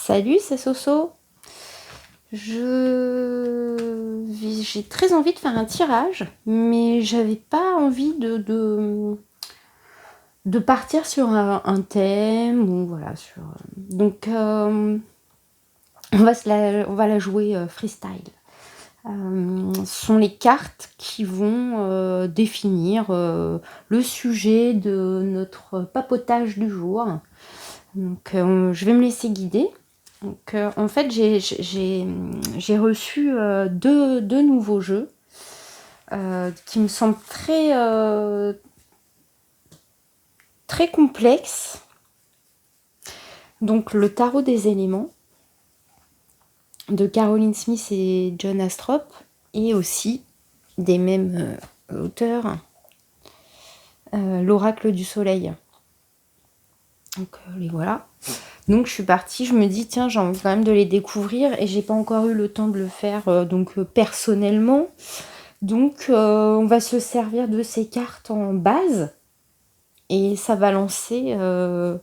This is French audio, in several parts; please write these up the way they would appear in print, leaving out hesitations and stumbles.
Salut, c'est Soso. J'ai très envie de faire un tirage, mais j'avais pas envie de partir sur un thème ou voilà. Donc, on va la jouer freestyle. Ce sont les cartes qui vont définir le sujet de notre papotage du jour. Donc, je vais me laisser guider. Donc, en fait, j'ai reçu deux nouveaux jeux qui me semblent très complexes. Donc, le tarot des éléments de Caroline Smith et John Astrop, et aussi des mêmes auteurs, l'oracle du soleil. Donc, les voilà. Donc je suis partie, je me dis tiens j'ai envie quand même de les découvrir et j'ai pas encore eu le temps de le faire personnellement. Donc on va se servir de ces cartes en base et ça va lancer alors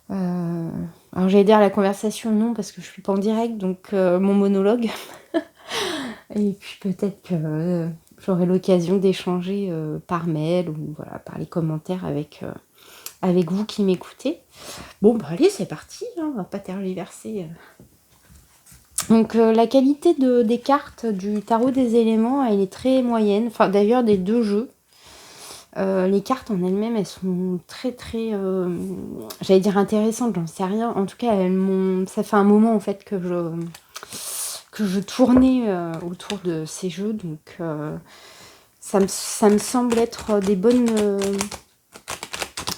j'allais dire la conversation, non parce que je suis pas en direct, donc mon monologue. Et puis peut-être que j'aurai l'occasion d'échanger par mail ou voilà, par les commentaires avec vous qui m'écoutez. Bon, bah allez, c'est parti, hein, on va pas tergiverser. Donc la qualité des cartes du tarot des éléments, elle est très moyenne. Enfin, d'ailleurs, des deux jeux. Les cartes en elles-mêmes, elles sont très, j'allais dire intéressantes, j'en sais rien. En tout cas, ça fait un moment en fait que je tournais autour de ces jeux. Donc ça me semble être des bonnes...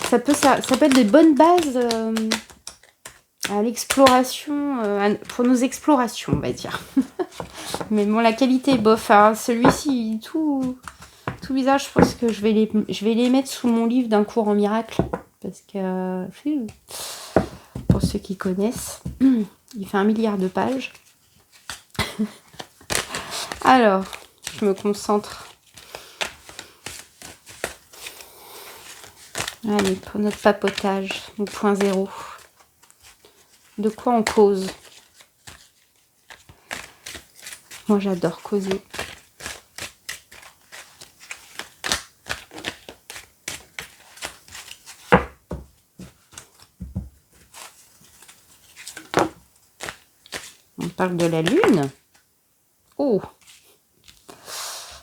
ça peut être des bonnes bases à l'exploration, pour nos explorations, on va dire. Mais bon, la qualité est bof. Hein. Celui-ci, tout bizarre, je pense que je vais les mettre sous mon livre d'un cours en miracle. Parce que, pour ceux qui connaissent, il fait 1 milliard de pages. Alors, je me concentre. Allez, pour notre papotage, au point zéro. De quoi on cause? Moi, j'adore causer. On parle de la lune. Oh!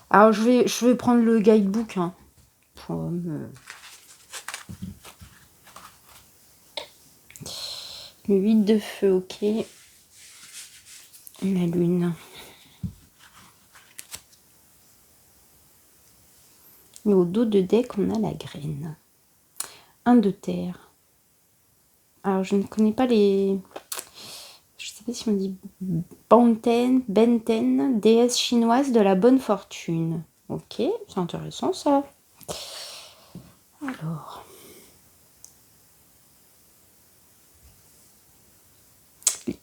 Alors, je vais prendre le guidebook. Hein, Le 8 de feu, ok. La lune. Et au dos de deck, on a la graine. 1 de terre. Alors, je ne connais pas les... Je sais pas si on dit Benten, déesse chinoise de la bonne fortune. Ok, c'est intéressant ça. Alors...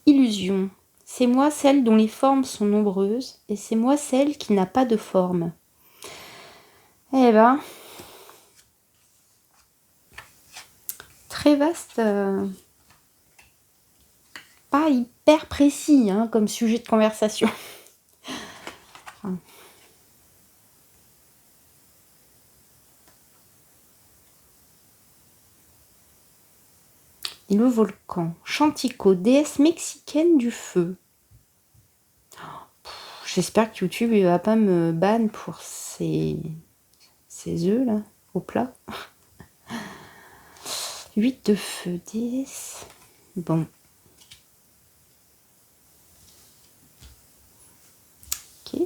Illusion. C'est moi celle dont les formes sont nombreuses, et c'est moi celle qui n'a pas de forme. Eh ben... Très vaste... Pas hyper précis hein, comme sujet de conversation. Enfin. Et le volcan. Chantico, déesse mexicaine du feu. J'espère que YouTube il va pas me ban pour ces œufs là, au plat. 8 de feu, déesse. Bon. Ok.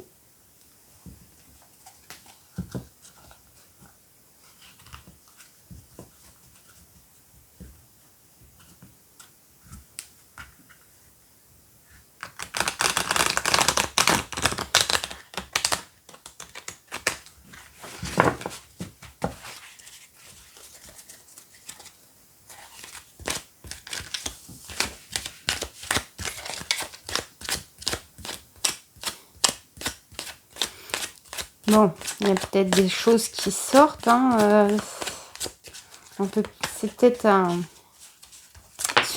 Bon, il y a peut-être des choses qui sortent. Hein, c'est peut-être un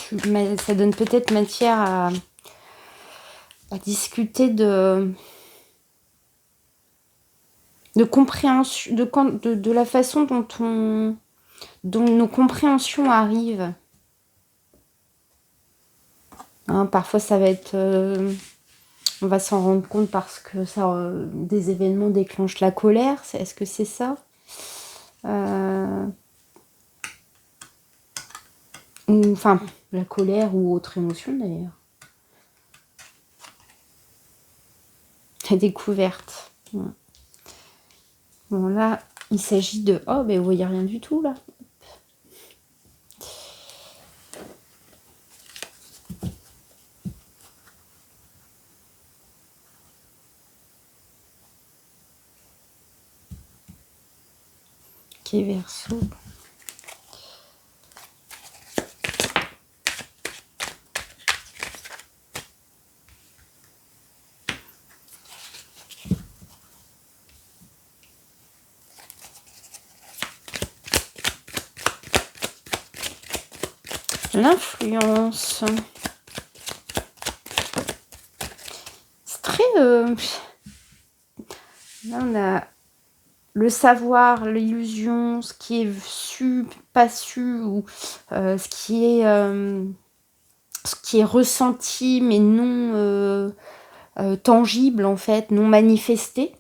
ça donne peut-être matière à discuter de compréhension, de la façon dont nos compréhensions arrivent. Hein, parfois, ça va être... on va s'en rendre compte parce que des événements déclenchent la colère. Est-ce que c'est ça? Enfin, la colère ou autre émotion, d'ailleurs. La découverte. Ouais. Bon, là, il s'agit de... Oh, ben vous voyez rien du tout, là. Ok, Verseau. L'influence. C'est très... Là, on a le savoir, l'illusion, ce qui est su, pas su, ou ce qui est ressenti, mais non tangible, en fait, non manifesté.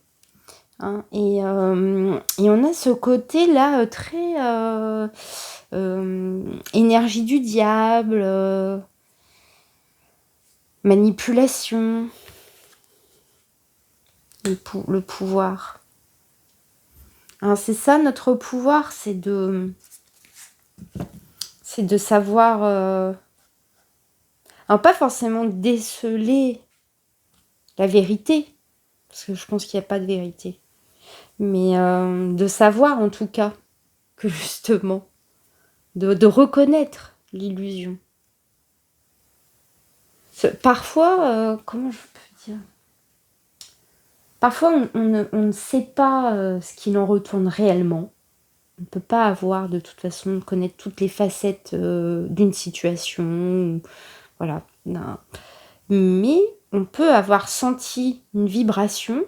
Hein, et on a ce côté-là très énergie du diable, manipulation, le pouvoir. Hein, c'est ça notre pouvoir, c'est de savoir, alors pas forcément déceler la vérité, parce que je pense qu'il n'y a pas de vérité, mais de savoir en tout cas que justement, de reconnaître l'illusion. Parfois, comment je peux dire? Parfois, on ne sait pas ce qu'il en retourne réellement. On ne peut pas avoir, de toute façon, connaître toutes les facettes d'une situation. Voilà. Non. Mais on peut avoir senti une vibration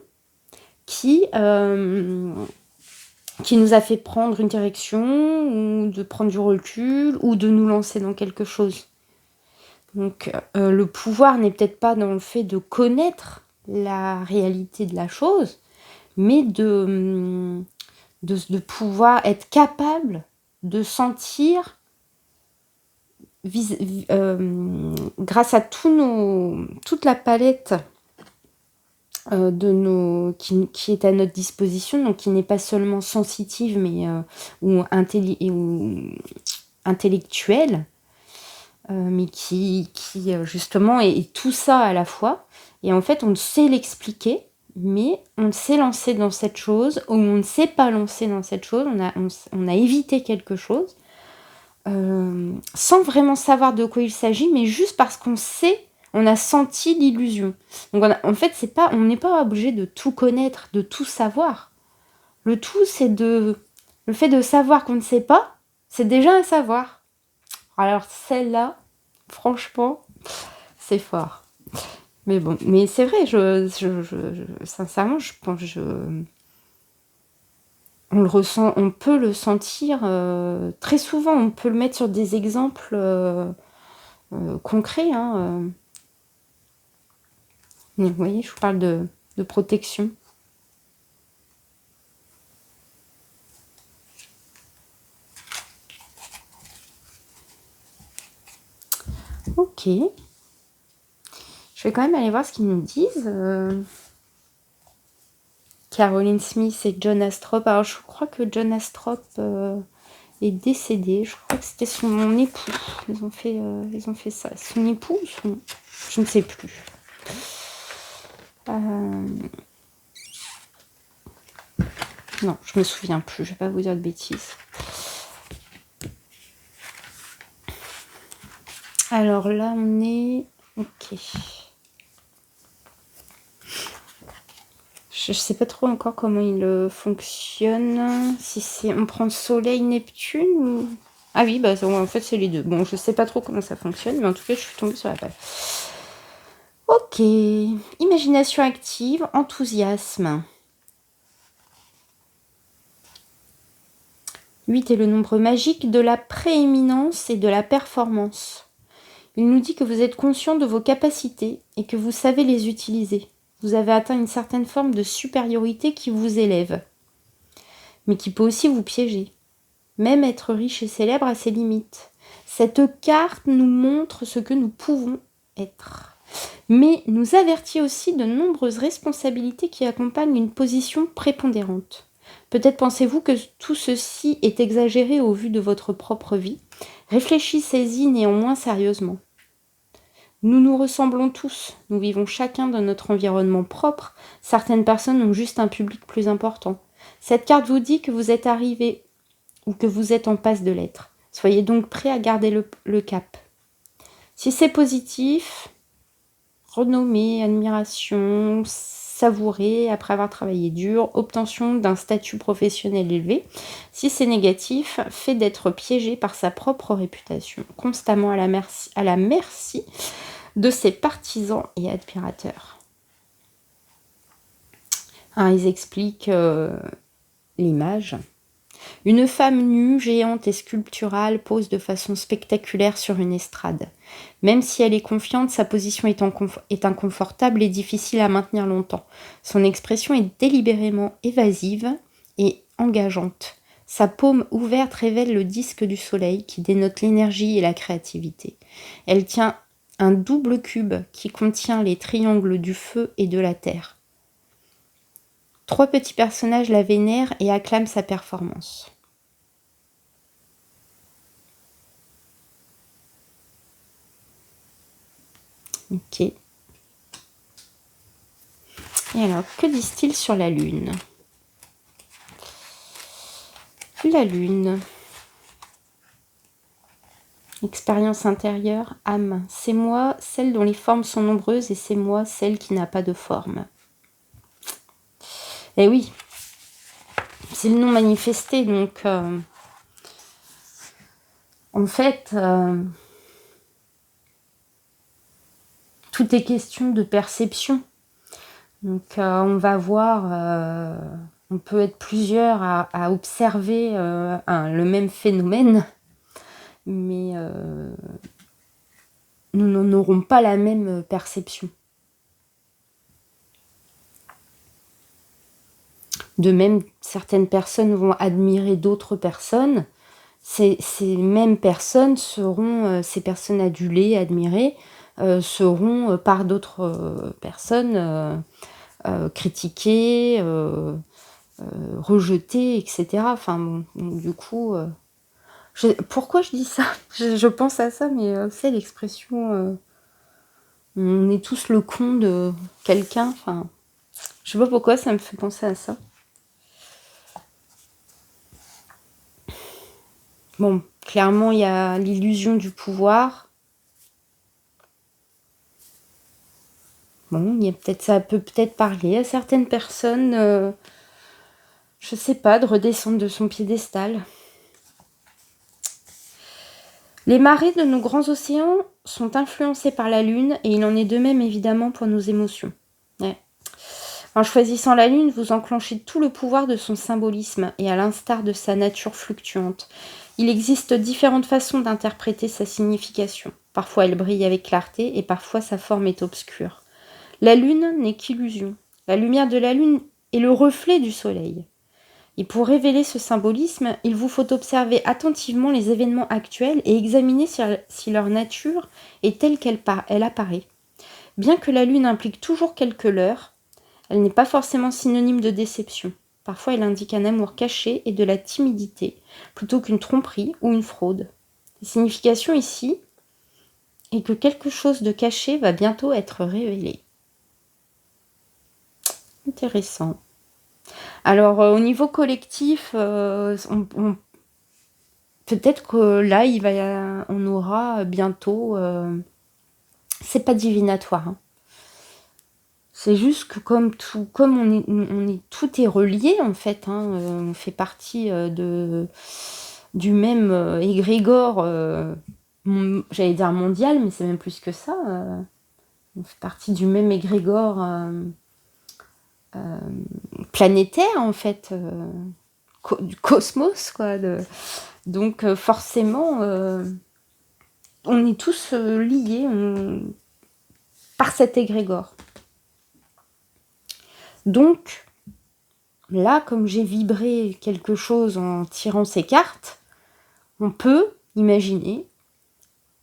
qui nous a fait prendre une direction, ou de prendre du recul, ou de nous lancer dans quelque chose. Donc, le pouvoir n'est peut-être pas dans le fait de connaître la réalité de la chose, mais de pouvoir être capable de sentir, grâce à toute la palette qui est à notre disposition, donc qui n'est pas seulement sensitive, mais ou intellectuelle, mais qui justement est tout ça à la fois. Et en fait, on sait l'expliquer, mais on s'est lancé dans cette chose, ou on ne s'est pas lancé dans cette chose, on a évité quelque chose, sans vraiment savoir de quoi il s'agit, mais juste parce qu'on sait, on a senti l'illusion. Donc en fait, on n'est pas obligé de tout connaître, de tout savoir. Le tout, c'est le fait de savoir qu'on ne sait pas, c'est déjà un savoir. Alors celle-là, franchement, c'est fort. Mais bon, mais c'est vrai, sincèrement, je pense, on le ressent, on peut le sentir très souvent. On peut le mettre sur des exemples concrets. Hein, vous voyez, je vous parle de protection. Ok. Je vais quand même aller voir ce qu'ils nous disent. Caroline Smith et John Astrop. Alors, je crois que John Astrop est décédé. Je crois que c'était son époux. Ils ont fait ça. Son époux ou je ne sais plus. Non, je me souviens plus. Je vais pas vous dire de bêtises. Alors là, on est... Ok. Je sais pas trop encore comment il fonctionne. Si c'est... On prend Soleil, Neptune ou... Ah oui, bah en fait c'est les deux. Bon, je sais pas trop comment ça fonctionne, mais en tout cas je suis tombée sur la page. Ok, imagination active, enthousiasme. 8 est le nombre magique de la prééminence et de la performance. Il nous dit que vous êtes conscient de vos capacités et que vous savez les utiliser. Vous avez atteint une certaine forme de supériorité qui vous élève, mais qui peut aussi vous piéger. Même être riche et célèbre a ses limites. Cette carte nous montre ce que nous pouvons être, mais nous avertit aussi de nombreuses responsabilités qui accompagnent une position prépondérante. Peut-être pensez-vous que tout ceci est exagéré au vu de votre propre vie. Réfléchissez-y néanmoins sérieusement. Nous nous ressemblons tous, nous vivons chacun dans notre environnement propre, certaines personnes ont juste un public plus important. Cette carte vous dit que vous êtes arrivé ou que vous êtes en passe de l'être. Soyez donc prêt à garder le cap. Si c'est positif, renommée, admiration, savourer après avoir travaillé dur, obtention d'un statut professionnel élevé. Si c'est négatif, fait d'être piégé par sa propre réputation, constamment à la merci de ses partisans et admirateurs. Ils expliquent l'image. Une femme nue, géante et sculpturale pose de façon spectaculaire sur une estrade. Même si elle est confiante, sa position est inconfortable et difficile à maintenir longtemps. Son expression est délibérément évasive et engageante. Sa paume ouverte révèle le disque du soleil qui dénote l'énergie et la créativité. Elle tient un double cube qui contient les triangles du feu et de la terre. 3 petits personnages la vénèrent et acclament sa performance. Ok. Et alors, que disent-ils sur la Lune? La Lune. Expérience intérieure, âme. C'est moi, celle dont les formes sont nombreuses, et c'est moi, celle qui n'a pas de forme. Eh oui, c'est le non manifesté, donc en fait, tout est question de perception. Donc on va voir, on peut être plusieurs à observer le même phénomène, mais nous n'en aurons pas la même perception. De même, certaines personnes vont admirer d'autres personnes. Ces mêmes personnes seront, ces personnes adulées, admirées, seront par d'autres personnes critiquées, rejetées, etc. Enfin bon, du coup, pourquoi je dis ça? Je pense à ça, mais c'est l'expression on est tous le con de quelqu'un. Enfin, je sais pas pourquoi ça me fait penser à ça. Bon, clairement, il y a l'illusion du pouvoir. Bon, ça peut peut-être parler à certaines personnes, je sais pas, de redescendre de son piédestal. Les marées de nos grands océans sont influencées par la Lune et il en est de même évidemment pour nos émotions. Ouais. En choisissant la Lune, vous enclenchez tout le pouvoir de son symbolisme et à l'instar de sa nature fluctuante. Il existe différentes façons d'interpréter sa signification. Parfois elle brille avec clarté et parfois sa forme est obscure. La Lune n'est qu'illusion. La lumière de la Lune est le reflet du Soleil. Et pour révéler ce symbolisme, il vous faut observer attentivement les événements actuels et examiner si leur nature est telle qu'elle apparaît. Bien que la Lune implique toujours quelques leurres, elle n'est pas forcément synonyme de déception. Parfois, elle indique un amour caché et de la timidité, plutôt qu'une tromperie ou une fraude. La signification ici est que quelque chose de caché va bientôt être révélé. Intéressant. Alors, au niveau collectif, peut-être que là, on aura bientôt... c'est pas divinatoire, hein. C'est juste que comme tout est relié en fait, hein, on fait partie du même égrégore, j'allais dire mondial, mais c'est même plus que ça. On fait partie du même égrégore planétaire, en fait, du cosmos, quoi. Donc, forcément, on est tous liés par cet égrégore. Donc, là, comme j'ai vibré quelque chose en tirant ces cartes, on peut imaginer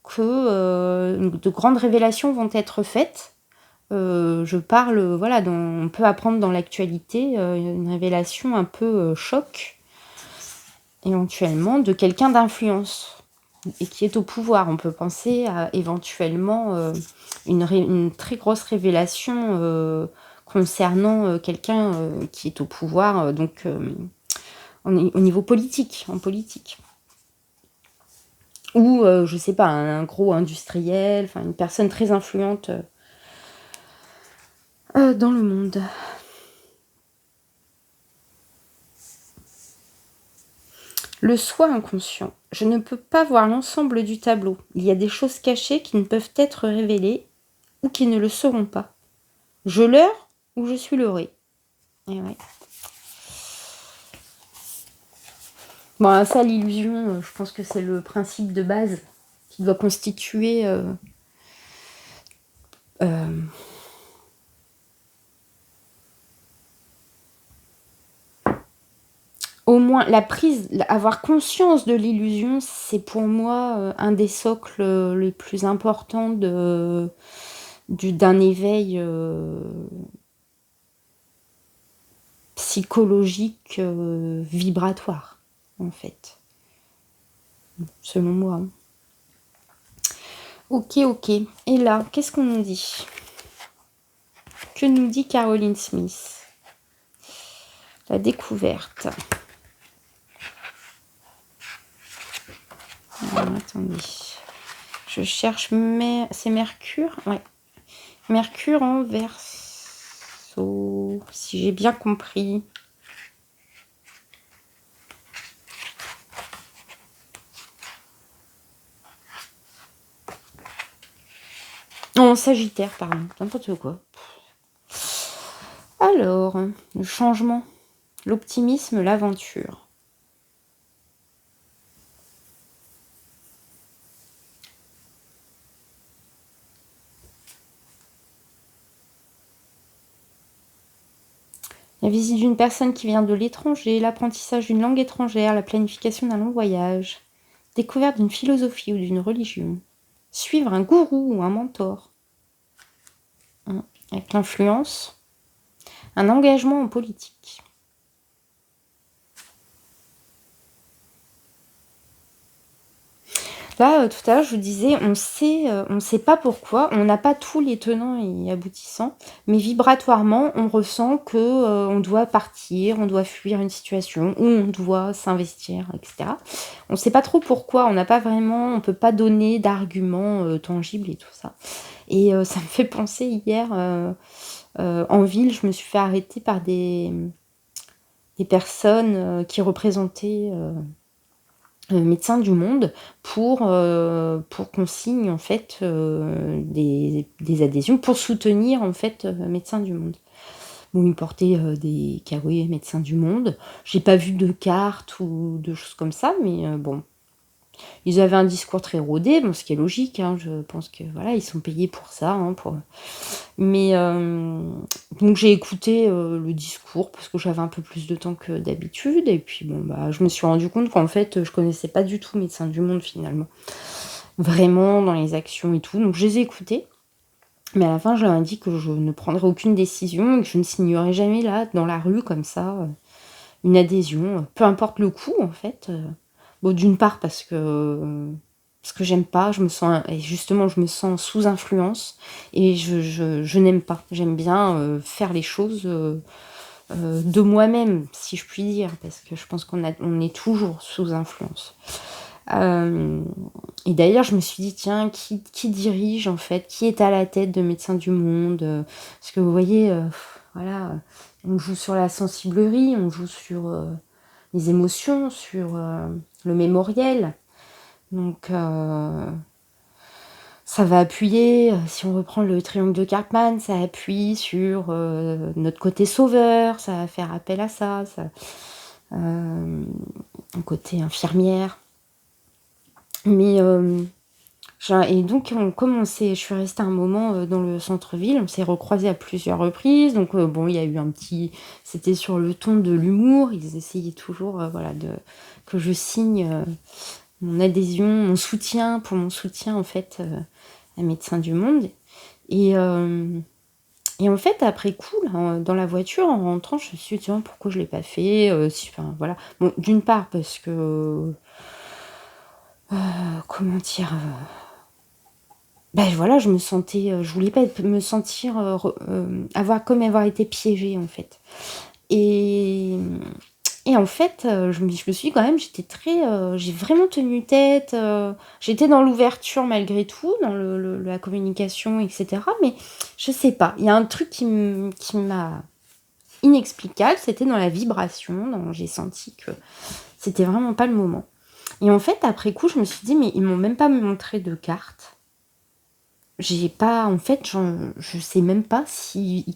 que de grandes révélations vont être faites. Je parle, voilà, on peut apprendre dans l'actualité une révélation un peu choc, éventuellement, de quelqu'un d'influence et qui est au pouvoir. On peut penser à éventuellement une très grosse révélation concernant quelqu'un qui est au pouvoir, donc au niveau politique, en politique. Ou, je sais pas, un gros industriel, enfin une personne très influente dans le monde. Le soi inconscient. Je ne peux pas voir l'ensemble du tableau. Il y a des choses cachées qui ne peuvent être révélées ou qui ne le seront pas. Je leurre ou je suis leurré. Et ouais. Bon, ça, l'illusion, je pense que c'est le principe de base qui doit constituer au moins la prise, avoir conscience de l'illusion, c'est pour moi un des socles les plus importants d'un éveil psychologique vibratoire, en fait, selon moi. Ok. Et là, qu'est-ce qu'on nous dit? Que nous dit Caroline Smith? La découverte. Alors, attendez. Je cherche, mais c'est Mercure? Ouais. Mercure en Verseau, si j'ai bien compris. En Sagittaire, pardon. N'importe quoi. Alors, le changement, l'optimisme, l'aventure. La visite d'une personne qui vient de l'étranger, l'apprentissage d'une langue étrangère, la planification d'un long voyage, découverte d'une philosophie ou d'une religion, suivre un gourou ou un mentor, avec l'influence, un engagement en politique. Là, tout à l'heure, je vous disais, on sait pas pourquoi, on n'a pas tous les tenants et aboutissants, mais vibratoirement, on ressent que on doit partir, on doit fuir une situation, ou on doit s'investir, etc. On sait pas trop pourquoi, on peut pas donner d'arguments tangibles et tout ça. Et ça me fait penser hier, en ville, je me suis fait arrêter par des personnes qui représentaient Médecins du Monde pour qu'on signe en fait des adhésions pour soutenir en fait Médecins du Monde. Bon, ils portaient des kawaii Médecins du Monde. J'ai pas vu de carte ou de choses comme ça, mais bon. Ils avaient un discours très rodé, bon, ce qui est logique, hein, je pense que voilà, ils sont payés pour ça, hein, mais donc j'ai écouté le discours parce que j'avais un peu plus de temps que d'habitude, et puis bon bah je me suis rendu compte qu'en fait je connaissais pas du tout Médecins du Monde finalement, vraiment dans les actions et tout, donc je les ai écoutés, mais à la fin je leur ai dit que je ne prendrais aucune décision et que je ne signerais jamais là dans la rue comme ça une adhésion, peu importe le coût en fait. Bon, d'une part parce que j'aime pas, je me sens sous influence et je n'aime pas. J'aime bien faire les choses de moi-même, si je puis dire, parce que je pense qu'on est toujours sous influence. Et d'ailleurs, je me suis dit, tiens, qui dirige en fait, qui est à la tête de Médecins du Monde, parce que vous voyez, voilà, on joue sur la sensiblerie, on joue sur mes émotions, sur le mémoriel. Donc, ça va appuyer, si on reprend le triangle de Karpman, ça appuie sur notre côté sauveur, ça va faire appel à ça, un côté infirmière. Mais et donc, je suis restée un moment dans le centre-ville, on s'est recroisés à plusieurs reprises. Donc, bon, il y a eu c'était sur le ton de l'humour, ils essayaient toujours que je signe mon adhésion, mon soutien en fait à Médecins du Monde. Et en fait, après coup, là, dans la voiture, en rentrant, je me suis dit, pourquoi je l'ai pas fait voilà. Bon, d'une part, parce que comment dire, voilà, je me sentais, je voulais pas me sentir avoir été piégée en fait. Et en fait, je me suis dit quand même, j'ai vraiment tenu tête. J'étais dans l'ouverture malgré tout, dans la communication, etc. Mais je sais pas, il y a un truc qui m'a inexplicable, c'était dans la vibration. J'ai senti que c'était vraiment pas le moment. Et en fait, après coup, je me suis dit, mais ils m'ont même pas montré de carte. En fait, je sais même pas si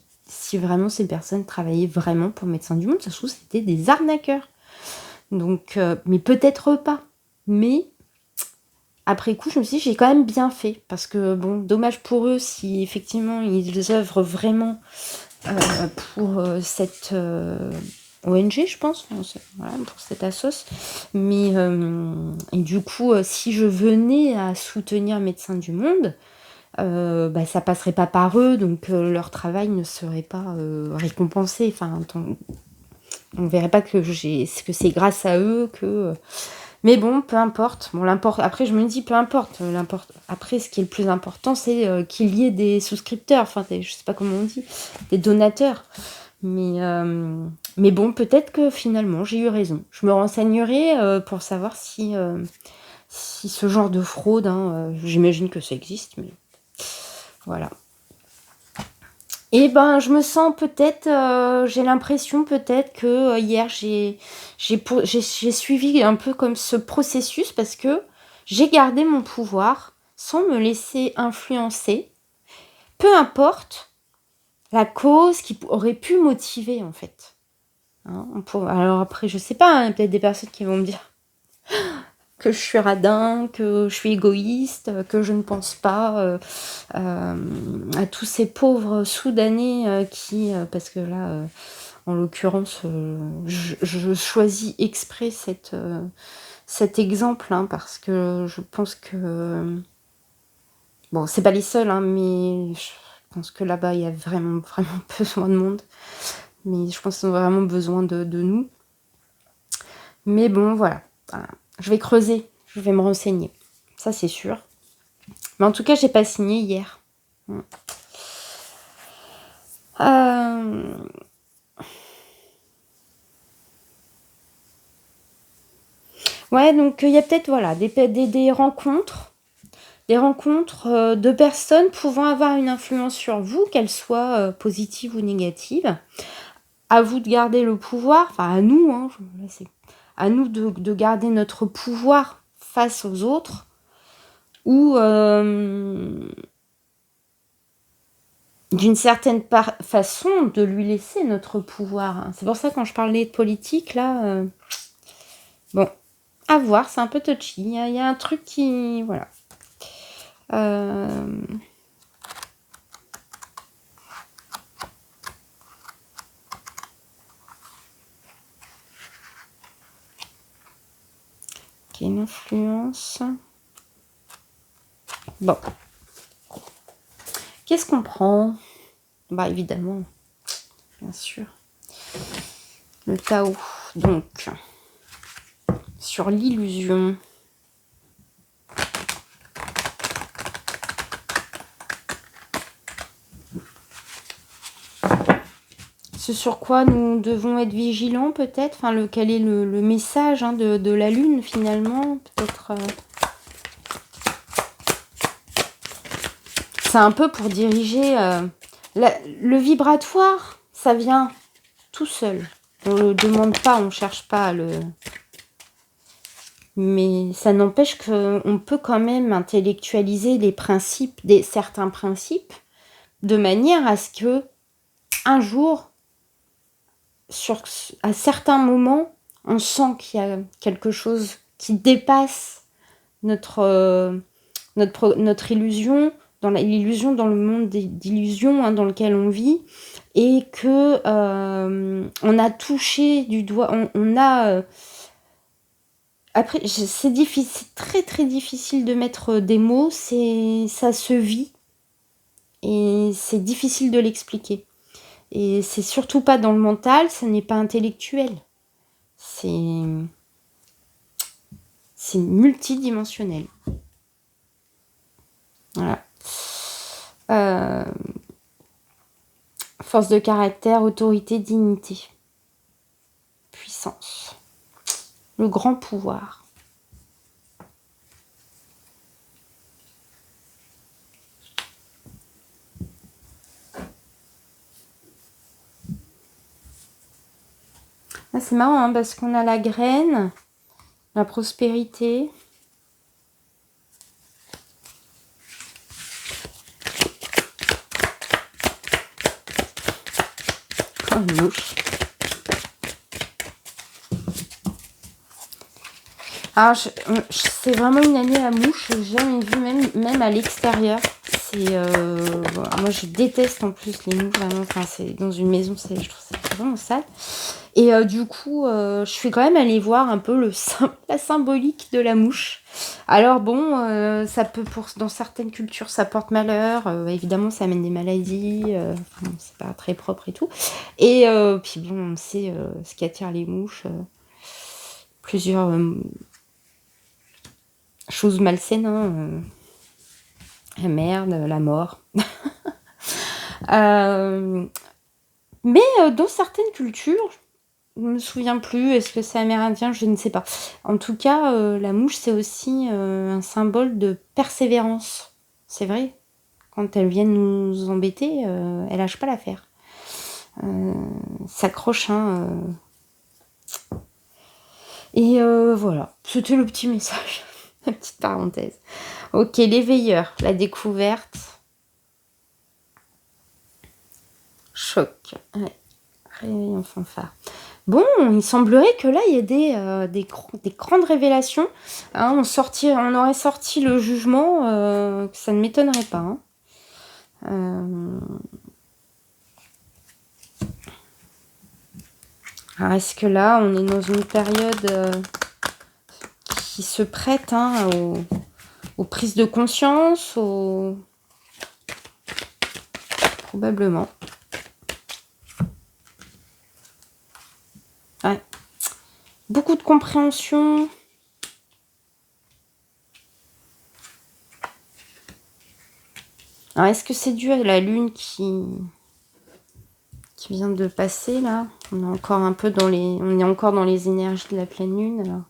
vraiment ces personnes travaillaient vraiment pour Médecins du Monde. Ça se trouve, c'était des arnaqueurs. Donc, mais peut-être pas. Mais après coup, je me suis dit, j'ai quand même bien fait. Parce que, bon, dommage pour eux si effectivement ils œuvrent vraiment pour cette ONG, je pense. Voilà, pour cette assos. Mais, et du coup, si je venais à soutenir Médecins du Monde, ça passerait pas par eux, donc leur travail ne serait pas récompensé. Enfin, on verrait pas que c'est grâce à eux que. Mais bon, peu importe. Bon, après, je me dis, peu importe. Après, ce qui est le plus important, c'est qu'il y ait des souscripteurs. Enfin, je sais pas comment on dit, des donateurs. Mais bon, peut-être que finalement, j'ai eu raison. Je me renseignerai pour savoir si ce genre de fraude, j'imagine que ça existe, mais voilà. Et je me sens peut-être, j'ai l'impression peut-être que hier j'ai suivi un peu comme ce processus parce que j'ai gardé mon pouvoir sans me laisser influencer, peu importe la cause qui aurait pu motiver en fait. Alors après, je sais pas, peut-être des personnes qui vont me dire que je suis radin, que je suis égoïste, que je ne pense pas à tous ces pauvres Soudanais qui, parce que là, en l'occurrence, je choisis exprès cet exemple, parce que je pense que, bon, c'est pas les seuls, mais je pense que là-bas, il y a vraiment, vraiment besoin de monde. Mais je pense qu'ils ont vraiment besoin de nous. Mais bon, voilà. Je vais creuser, je vais me renseigner. Ça, c'est sûr. Mais en tout cas, j'ai pas signé hier. Ouais, donc il y a peut-être des rencontres. Des rencontres de personnes pouvant avoir une influence sur vous, qu'elles soient positives ou négatives. À vous de garder le pouvoir, enfin à nous, c'est à nous de garder notre pouvoir face aux autres, ou d'une certaine façon de lui laisser notre pouvoir. C'est pour ça quand je parlais de politique, là, bon, à voir, c'est un peu touchy. Il y a un truc qui... Voilà. Une influence. Bon. Qu'est-ce qu'on prend ? Évidemment, bien sûr. Le Tao. Donc, sur l'illusion. Ce sur quoi nous devons être vigilants, peut-être. Enfin, quel est le message de la Lune, finalement. Peut-être... C'est un peu pour diriger... le vibratoire, ça vient tout seul. On le demande pas, on cherche pas à le... Mais ça n'empêche qu'on peut quand même intellectualiser les principes, certains principes, de manière à ce que, un jour, à certains moments, on sent qu'il y a quelque chose qui dépasse notre illusion, l'illusion dans le monde d'illusions dans lequel on vit, et que on a touché du doigt, on a... après, c'est difficile, très très difficile de mettre des mots, ça se vit, et c'est difficile de l'expliquer. Et c'est surtout pas dans le mental, ce n'est pas intellectuel. C'est multidimensionnel. Voilà. Force de caractère, autorité, dignité. Puissance. Le grand pouvoir. Ah, c'est marrant parce qu'on a la graine, la prospérité. Oh, une mouche. Alors, c'est vraiment une année à mouche. J'ai jamais vu, même à l'extérieur. Voilà. Moi, je déteste en plus les mouches. Vraiment, enfin, c'est dans une maison, je trouve ça vraiment sale. Et du coup, je suis quand même allée voir un peu la symbolique de la mouche. Alors bon, ça peut, dans certaines cultures, ça porte malheur. Évidemment, ça amène des maladies. Enfin, c'est pas très propre et tout. Et puis bon, on sait ce qui attire les mouches. Plusieurs choses malsaines. La merde, la mort. Mais dans certaines cultures, je me souviens plus, est-ce que c'est amérindien, je ne sais pas. En tout cas, la mouche, c'est aussi un symbole de persévérance. C'est vrai. Quand elles viennent nous embêter, elles lâchent pas l'affaire. S'accrochent, Et voilà, c'était le petit message. La petite parenthèse. Ok, les veilleurs, la découverte. Choc. Ouais. Réveil en fanfare. Bon, il semblerait que là, il y a des grandes révélations. On aurait sorti le jugement, que ça ne m'étonnerait pas. Alors, est-ce que là, on est dans une période qui se prête aux prises de conscience, probablement. Ouais. Beaucoup de compréhension. Alors, est-ce que c'est dû à la lune qui vient de passer, là? On est encore dans les énergies de la pleine lune, alors.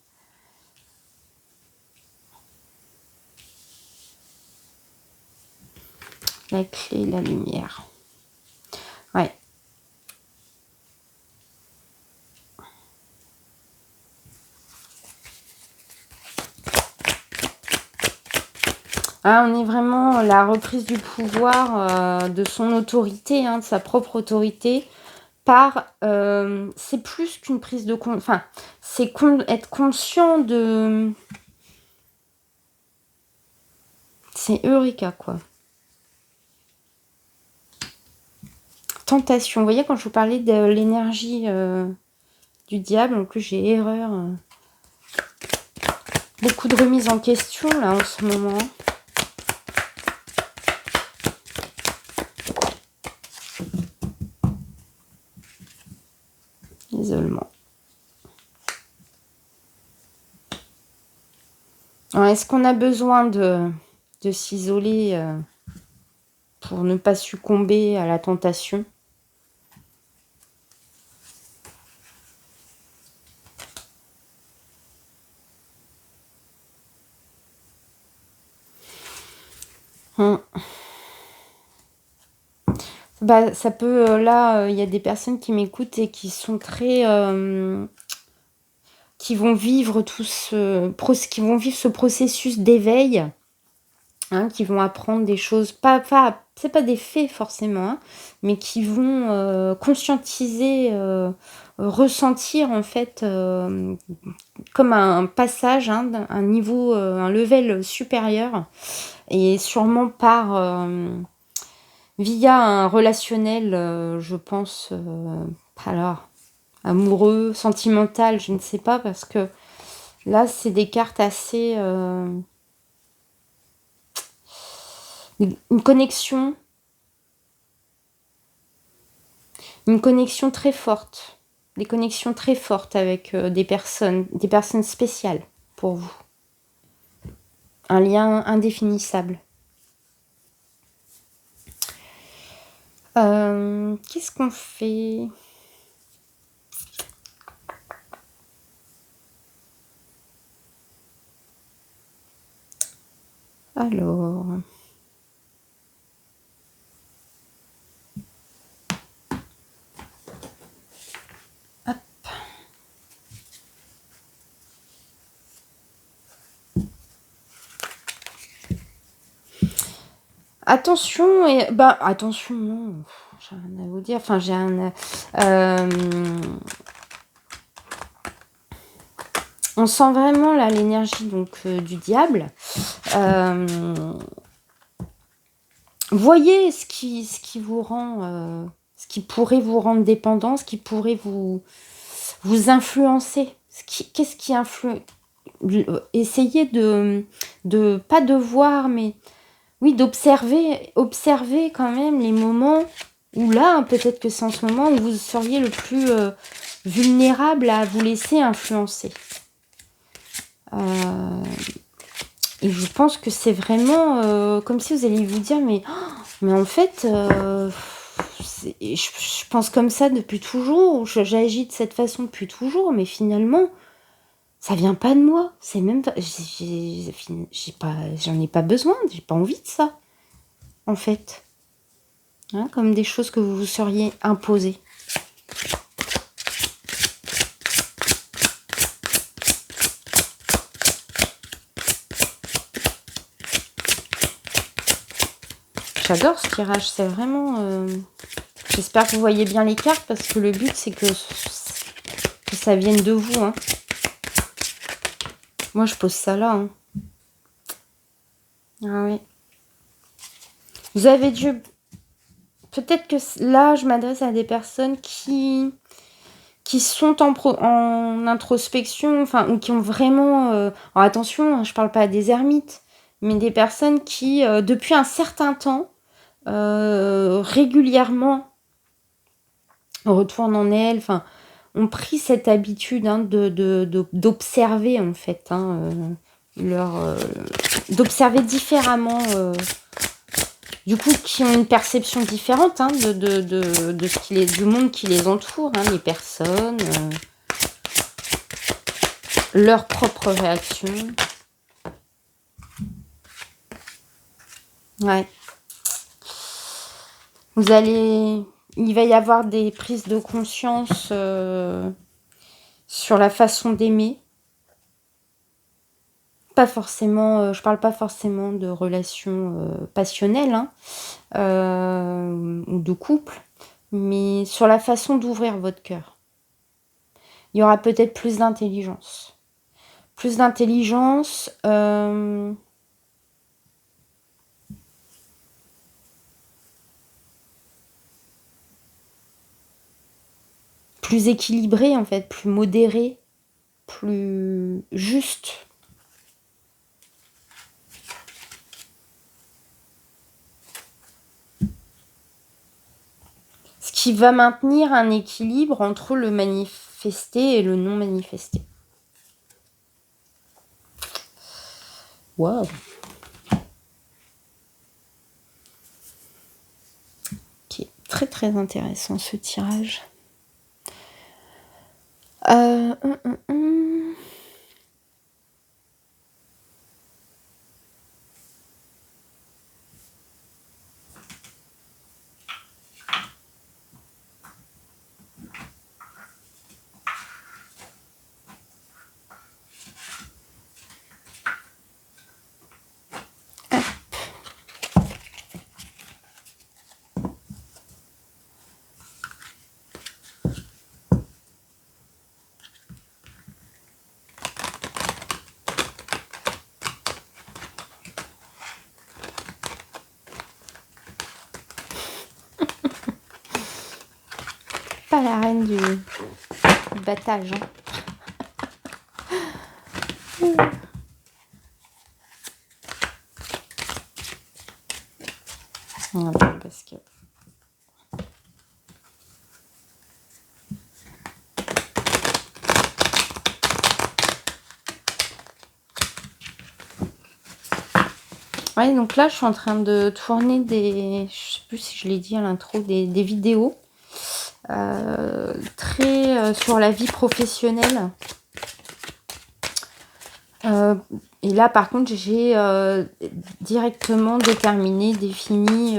La clé, la lumière. Ouais. Ah, on est vraiment la reprise du pouvoir, de son autorité, de sa propre autorité, c'est plus qu'une prise de conscience, enfin, c'est être conscient de... C'est Eureka, quoi. Tentation. Vous voyez, quand je vous parlais de l'énergie du diable, en plus j'ai erreur. Beaucoup de remises en question, là, en ce moment. Isolement. Alors, est-ce qu'on a besoin de s'isoler pour ne pas succomber à la tentation ? Bah, ça peut, là, il y a des personnes qui m'écoutent et qui sont très, qui vont vivre qui vont vivre ce processus d'éveil, hein, qui vont apprendre des choses, pas c'est pas des faits forcément, hein, mais qui vont, conscientiser, ressentir en fait, comme un passage, hein, un niveau, un level supérieur et sûrement via un relationnel, je pense, alors amoureux, sentimental, je ne sais pas parce que là, c'est des cartes assez, une connexion très forte. Des connexions très fortes avec, des personnes spéciales pour vous. Un lien indéfinissable. Qu'est-ce qu'on fait? Alors, hop. Attention et bah, attention, non, j'ai rien à vous dire. Enfin, on sent vraiment là l'énergie donc du diable. Voyez ce qui vous rend, ce qui pourrait vous rendre dépendant, ce qui pourrait vous influencer. Qu'est-ce qui influe? Essayez pas de voir, mais oui, observer quand même les moments où là, peut-être que c'est en ce moment où vous seriez le plus vulnérable à vous laisser influencer. Et je pense que c'est vraiment comme si vous alliez vous dire, mais en fait, je pense comme ça depuis toujours, j'agis de cette façon depuis toujours, mais finalement, ça vient pas de moi. C'est même pas, j'en ai pas besoin, j'ai pas envie de ça, en fait. Hein, comme des choses que vous vous seriez imposées. J'adore ce tirage, c'est vraiment... J'espère que vous voyez bien les cartes parce que le but c'est que ça vienne de vous. Hein. Moi je pose ça là. Hein. Ah oui. Vous avez dû... Peut-être que là je m'adresse à des personnes qui sont en introspection, enfin, ou qui ont vraiment... alors attention, hein, je parle pas des ermites, mais des personnes qui, depuis un certain temps, régulièrement retournent en elles, enfin, ont pris cette habitude hein, d'observer en fait, hein, d'observer différemment, du coup, qui ont une perception différente hein, de du monde qui les entoure, hein, les personnes, leurs propres réactions. Ouais. Il va y avoir des prises de conscience sur la façon d'aimer. Pas forcément, je parle pas forcément de relations passionnelles hein, ou de couple, mais sur la façon d'ouvrir votre cœur. Il y aura peut-être plus d'intelligence. Plus d'intelligence. Plus équilibré en fait, plus modéré, plus juste. Ce qui va maintenir un équilibre entre le manifesté et le non manifesté. Waouh. Ok, très très intéressant ce tirage. pas la reine du battage. Hein. Voilà, parce que... Ouais, donc là, je suis en train de tourner des... Je sais plus si je l'ai dit à l'intro, des vidéos très sur la vie professionnelle. Et là, par contre, j'ai directement déterminé, défini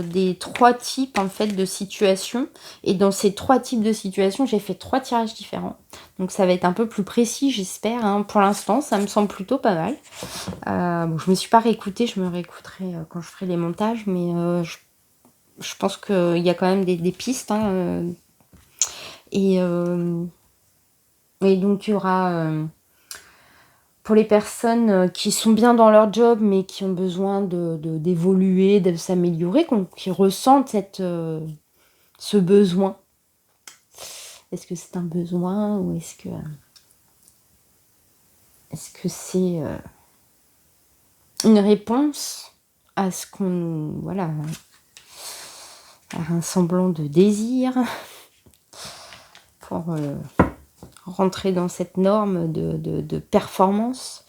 des 3 types en fait de situations. Et dans ces 3 types de situations, j'ai fait 3 tirages différents. Donc ça va être un peu plus précis, j'espère. Hein. Pour l'instant, ça me semble plutôt pas mal. Bon, je me suis pas réécoutée, je me réécouterai quand je ferai les montages, mais je pense qu'il y a quand même des pistes. Hein, et donc il y aura... pour les personnes qui sont bien dans leur job, mais qui ont besoin d'évoluer, de s'améliorer, qui ressentent ce besoin. Est-ce que c'est un besoin ou est-ce que c'est une réponse à ce qu'on... Voilà, à un semblant de désir pour rentrer dans cette norme de performance.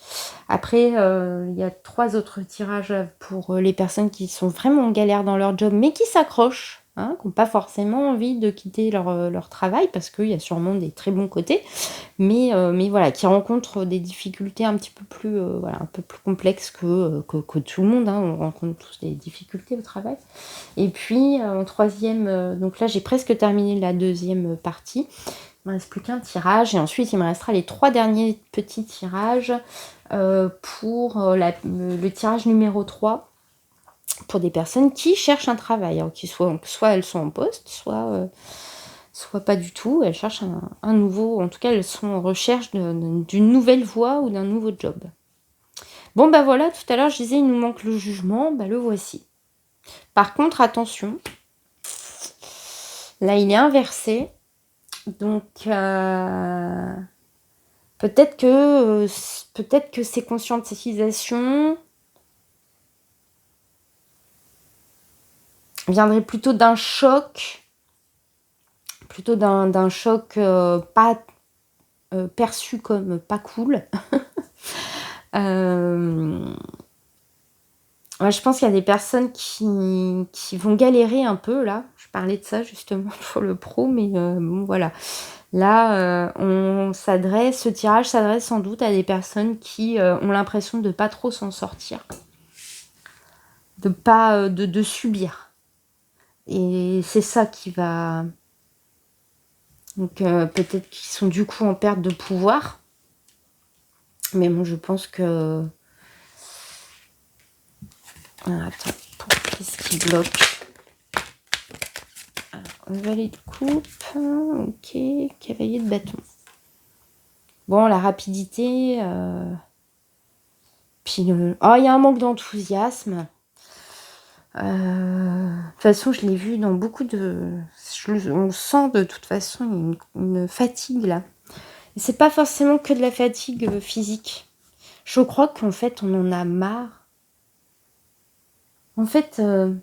Après, il y a 3 autres tirages pour les personnes qui sont vraiment en galère dans leur job, mais qui s'accrochent, hein, qui n'ont pas forcément envie de quitter leur travail, parce qu'il y a sûrement des très bons côtés, mais voilà, qui rencontrent des difficultés un petit peu plus, voilà, un peu plus complexes que tout le monde. Hein, on rencontre tous des difficultés au travail. Et puis, en 3e, donc là, j'ai presque terminé la 2e partie. Il ne me reste plus qu'un tirage et ensuite il me restera les 3 derniers petits tirages pour le tirage numéro 3 pour des personnes qui cherchent un travail. Alors, soit elles sont en poste, soit pas du tout. Elles cherchent un nouveau, en tout cas elles sont en recherche d'une nouvelle voie ou d'un nouveau job. Bon bah voilà, tout à l'heure je disais il nous manque le jugement, bah le voici. Par contre attention, là il est inversé. Donc, peut-être que ces conscientisations viendraient plutôt d'un choc, pas perçu comme pas cool. Ouais, je pense qu'il y a des personnes qui vont galérer un peu, là. Je parlais de ça, justement, pour le pro, mais bon, voilà. Là, ce tirage s'adresse sans doute à des personnes qui ont l'impression de pas trop s'en sortir. De pas... de subir. Et c'est ça qui va... Donc, peut-être qu'ils sont du coup en perte de pouvoir. Mais moi, je pense que... Ah, attends, qu'est-ce qui bloque? Alors, valet de coupe, ok, cavalier de bâton. Bon, la rapidité, puis il y a un manque d'enthousiasme. De toute façon, je l'ai vu dans beaucoup de... On sent de toute façon une fatigue là. Et c'est pas forcément que de la fatigue physique. Je crois qu'en fait, on en a marre. En fait, on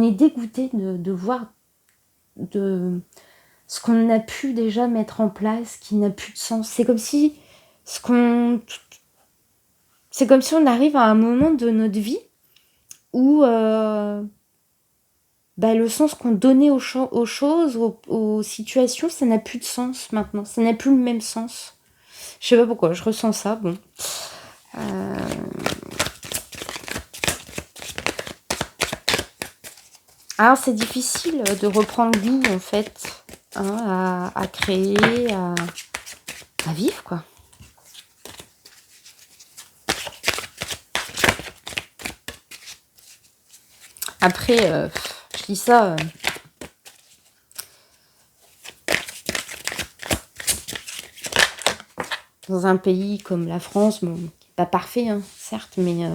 est dégoûté de voir ce qu'on a pu déjà mettre en place, qui n'a plus de sens. C'est comme si on arrive à un moment de notre vie où le sens qu'on donnait aux choses, aux situations, ça n'a plus de sens maintenant. Ça n'a plus le même sens. Je sais pas pourquoi, je ressens ça. Bon. Alors c'est difficile de reprendre goût en fait, hein, à créer, à vivre quoi. Après, je dis ça... dans un pays comme la France, bon, pas parfait, hein, certes, mais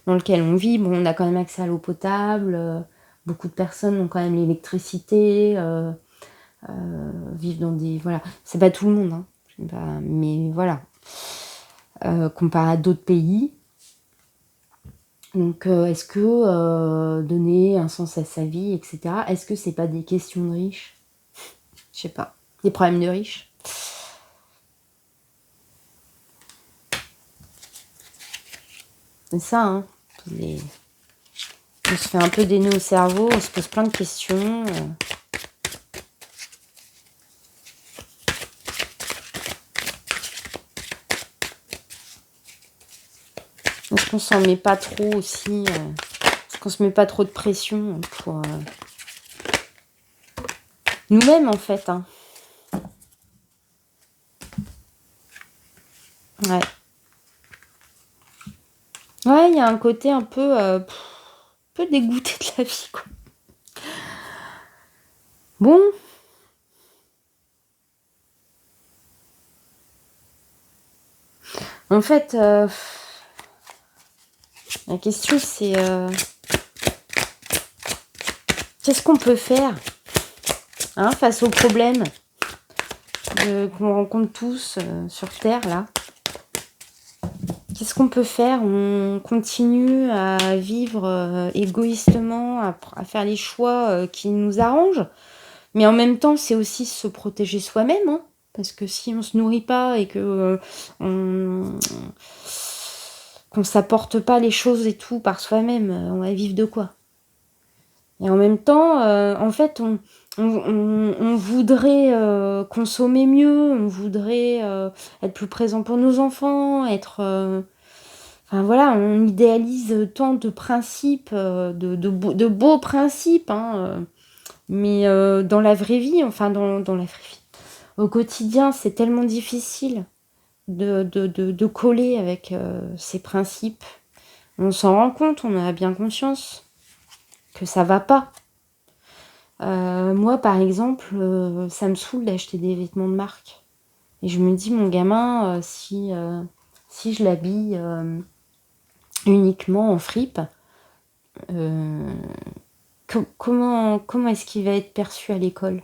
dans lequel on vit, bon, on a quand même accès à l'eau potable, beaucoup de personnes ont quand même l'électricité, vivre dans des... Voilà, c'est pas tout le monde, hein, mais voilà. Comparé à d'autres pays. Donc, est-ce que donner un sens à sa vie, etc., est-ce que c'est pas des questions de riches? Je sais pas. Des problèmes de riches? C'est ça, hein. On se fait un peu des nœuds au cerveau, on se pose plein de questions. Est-ce qu'on s'en met pas trop aussi est-ce qu'on se met pas trop de pression pour nous-mêmes, en fait, hein. Ouais. Ouais, il y a un côté un peu dégoûté de la vie, quoi. Bon. En fait, la question c'est qu'est-ce qu'on peut faire, hein, face aux problèmes qu'on rencontre tous sur Terre, là? Qu'est-ce qu'on peut faire? On continue à vivre égoïstement, à faire les choix qui nous arrangent, mais en même temps, c'est aussi se protéger soi-même, hein, parce que si on se nourrit pas et que qu'on s'apporte pas les choses et tout par soi-même, on va vivre de quoi? Et en même temps, en fait, on voudrait consommer mieux, on voudrait être plus présent pour nos enfants, enfin voilà, on idéalise tant de principes, de beaux principes, hein, mais dans la vraie vie, enfin dans la vraie vie, au quotidien, c'est tellement difficile de coller avec ces principes. On s'en rend compte, on en a bien conscience que ça va pas. Moi, par exemple, ça me saoule d'acheter des vêtements de marque. Et je me dis, mon gamin, si je l'habille uniquement en fripe, comment est-ce qu'il va être perçu à l'école?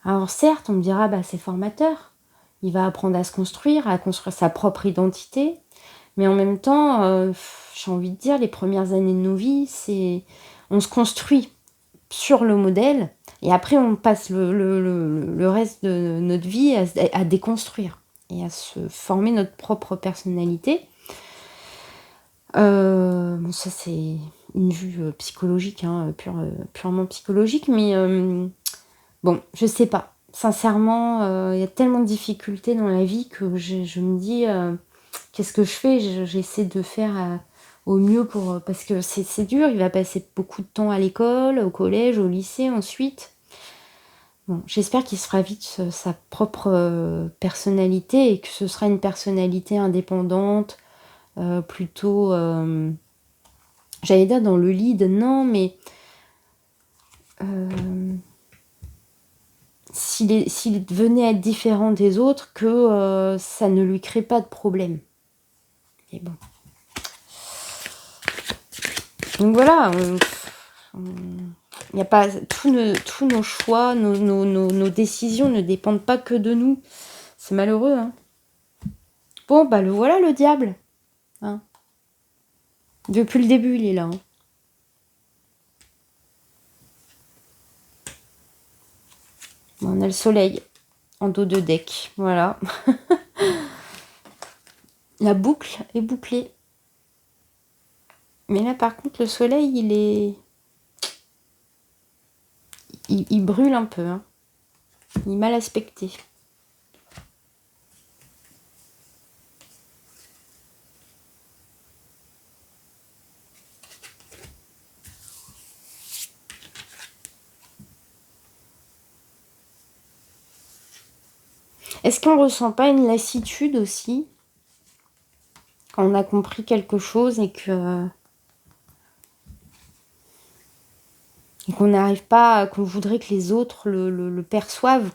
Alors certes, on me dira, bah, c'est formateur. Il va apprendre à construire sa propre identité. Mais en même temps, j'ai envie de dire, les premières années de nos vies, on se construit sur le modèle, et après on passe le reste de notre vie à déconstruire et à se former notre propre personnalité. Bon, ça c'est une vue psychologique, hein, purement psychologique, mais bon, je sais pas. Sincèrement, il y a tellement de difficultés dans la vie que je me dis, qu'est-ce que je fais? J'essaie de faire au mieux parce que c'est dur, il va passer beaucoup de temps à l'école, au collège, au lycée ensuite. Bon, j'espère qu'il se fera vite sa propre personnalité et que ce sera une personnalité indépendante, plutôt, j'allais dire dans le lead, non, mais s'il venait à être différent des autres, que ça ne lui crée pas de problème. Et bon. Donc voilà, y a pas, tous nos choix, nos décisions ne dépendent pas que de nous. C'est malheureux, hein. Bon, bah le voilà le diable. Hein. Depuis le début, il est là. Hein. On a le soleil en dos de deck. Voilà. La boucle est bouclée. Mais là, par contre, le soleil, il brûle un peu. Hein. Il est mal aspecté. Est-ce qu'on ressent pas une lassitude aussi quand on a compris quelque chose et qu'on n'arrive pas, qu'on voudrait que les autres le perçoivent?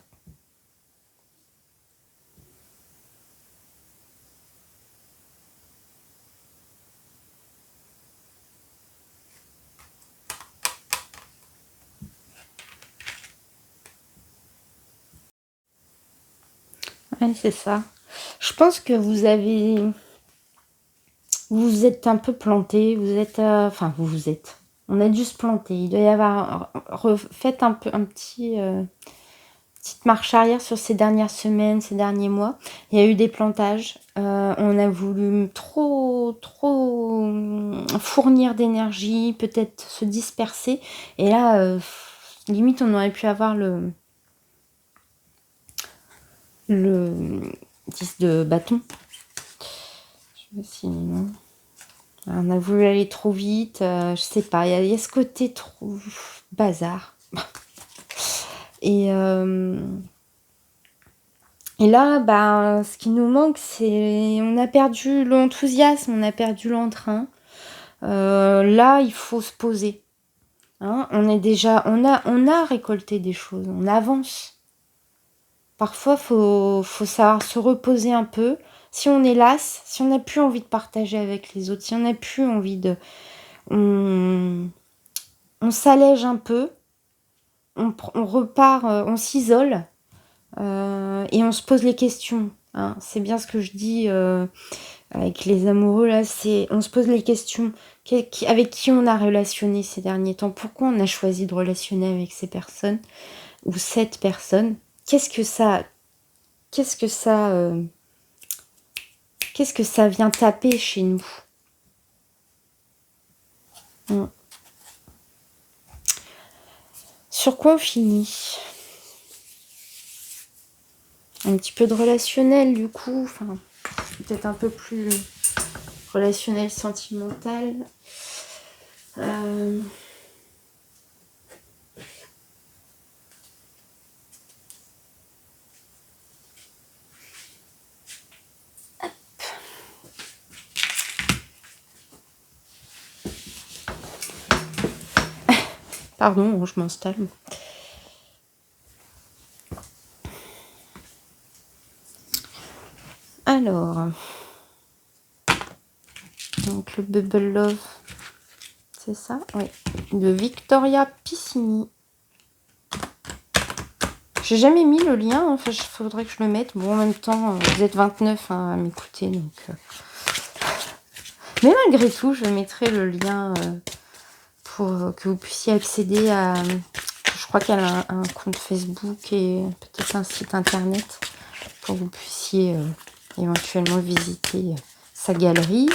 Ouais, c'est ça. Je pense que vous vous êtes un peu planté, vous êtes, enfin vous vous êtes. On a dû se planter. Il doit y avoir faites un peu un petit, petite marche arrière sur ces dernières semaines, ces derniers mois. Il y a eu des plantages. On a voulu trop fournir d'énergie, peut-être se disperser. Et là, limite, on aurait pu avoir le 10 de bâton. Je sais pas si non. On a voulu aller trop vite, je sais pas, il y a ce côté trop bazar. Et, et là, bah, ce qui nous manque, c'est... On a perdu l'enthousiasme, on a perdu l'entrain. Là, il faut se poser. Hein. On a récolté des choses, on avance. Parfois, faut savoir se reposer un peu. Si on est lasse, si on n'a plus envie de partager avec les autres, si on n'a plus envie de... On s'allège un peu, on repart, on s'isole et on se pose les questions. Hein. C'est bien ce que je dis avec les amoureux là, c'est on se pose les questions. Avec qui on a relationné ces derniers temps? Pourquoi on a choisi de relationner avec ces personnes ou cette personne? Qu'est-ce que ça vient taper chez nous? Sur quoi on finit? Un petit peu de relationnel du coup, enfin peut-être un peu plus relationnel, sentimental. Pardon, je m'installe. Alors, donc le Bubble Love, c'est ça? Oui. De Victoria Piscini. J'ai jamais mis le lien, enfin, il faudrait que je le mette. Bon, en même temps, vous êtes 29 hein, à m'écouter, donc... Mais malgré tout, je mettrai le lien pour que vous puissiez accéder à... Je crois qu'elle a un compte Facebook et peut-être un site internet pour que vous puissiez éventuellement visiter sa galerie.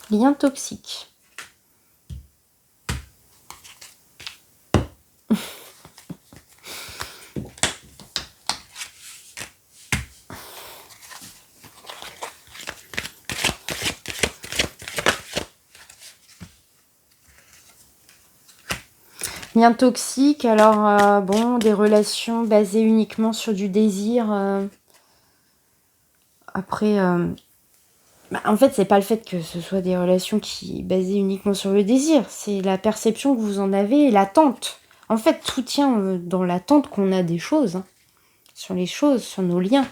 Lien toxique. Lien toxique, alors bon, des relations basées uniquement sur du désir. Après, en fait, c'est pas le fait que ce soit des relations qui basées uniquement sur le désir, c'est la perception que vous en avez et l'attente. En fait, tout tient dans l'attente qu'on a des choses, hein, sur les choses, sur nos liens.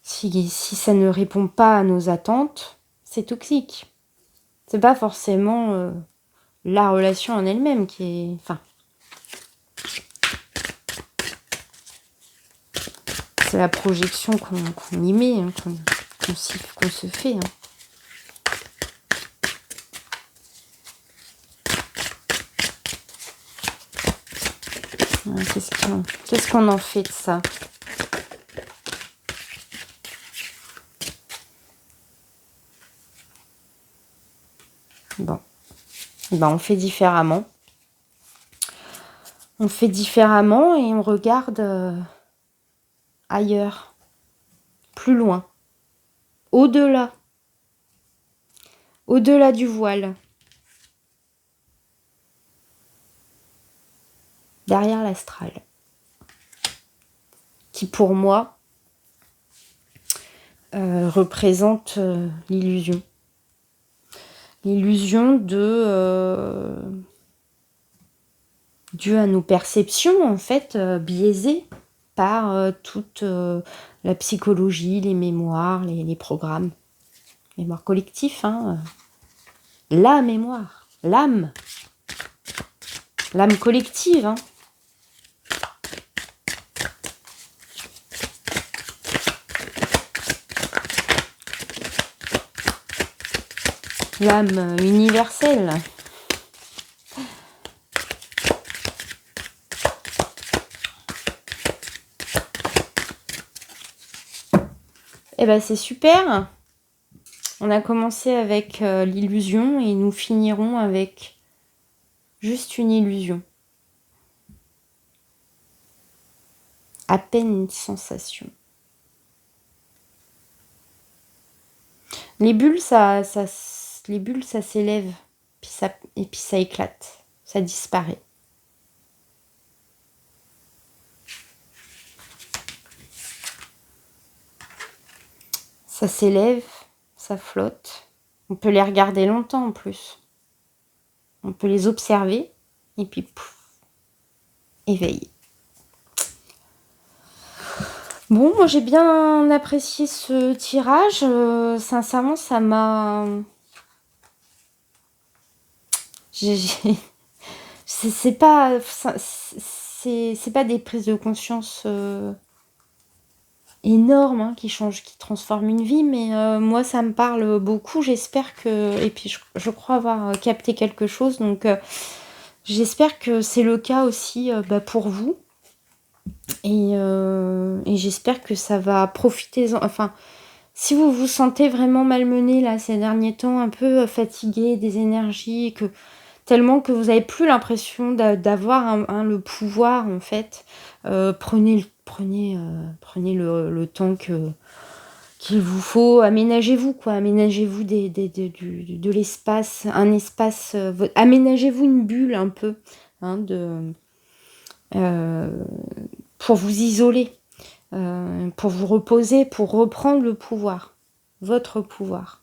Si ça ne répond pas à nos attentes, c'est toxique. C'est pas forcément la relation en elle-même qui est... Enfin, c'est la projection qu'on y met, hein, qu'on se fait. Hein. Qu'est-ce qu'on en fait de ça? Bon. Ben, on fait différemment. On fait différemment et on regarde ailleurs, plus loin, au-delà du voile, derrière l'astral, qui pour moi représente l'illusion. L'illusion due à nos perceptions, en fait, biaisées par toute la psychologie, les mémoires, les programmes. Mémoire collective, hein, la mémoire, l'âme collective, hein. L'âme universelle. Eh ben c'est super. On a commencé avec l'illusion et nous finirons avec juste une illusion. À peine une sensation. Les bulles, ça s'élève, et puis ça éclate, ça disparaît. Ça s'élève, ça flotte. On peut les regarder longtemps en plus. On peut les observer et puis pouf, éveillé. Bon, moi j'ai bien apprécié ce tirage. Sincèrement, ça m'a... C'est pas des prises de conscience énormes, hein, qui changent, qui transforment une vie, mais moi ça me parle beaucoup. J'espère que... Et puis je crois avoir capté quelque chose, donc j'espère que c'est le cas aussi pour vous. Et j'espère que ça va profiter. Enfin, si vous vous sentez vraiment malmené là ces derniers temps, un peu fatigué des énergies, tellement que vous n'avez plus l'impression d'avoir le pouvoir en fait, prenez le temps qu'il vous faut. Aménagez-vous aménagez-vous de l'espace, un espace, aménagez-vous une bulle un peu, hein, pour vous isoler, pour vous reposer, pour reprendre le pouvoir, votre pouvoir.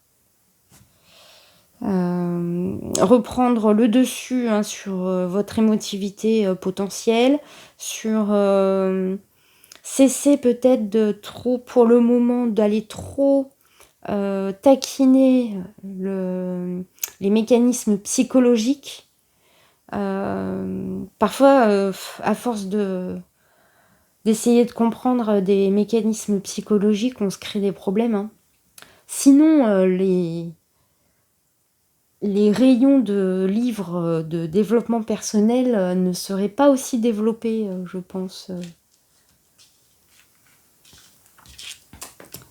Reprendre le dessus, hein, sur votre émotivité potentielle, sur cesser peut-être de trop, pour le moment, d'aller trop taquiner les mécanismes psychologiques. Parfois, à force d'essayer de comprendre des mécanismes psychologiques, on se crée des problèmes, hein. Sinon, les rayons de livres de développement personnel ne seraient pas aussi développés, je pense,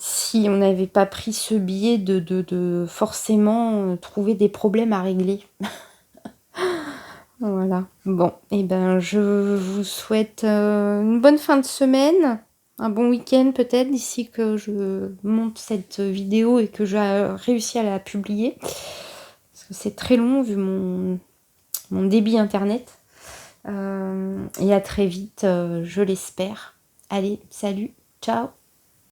si on n'avait pas pris ce biais de forcément trouver des problèmes à régler. Voilà. Bon, et ben je vous souhaite une bonne fin de semaine, un bon week-end peut-être, d'ici que je monte cette vidéo et que j'ai réussi à la publier. Parce que c'est très long vu mon débit internet. Et à très vite, je l'espère. Allez, salut, ciao.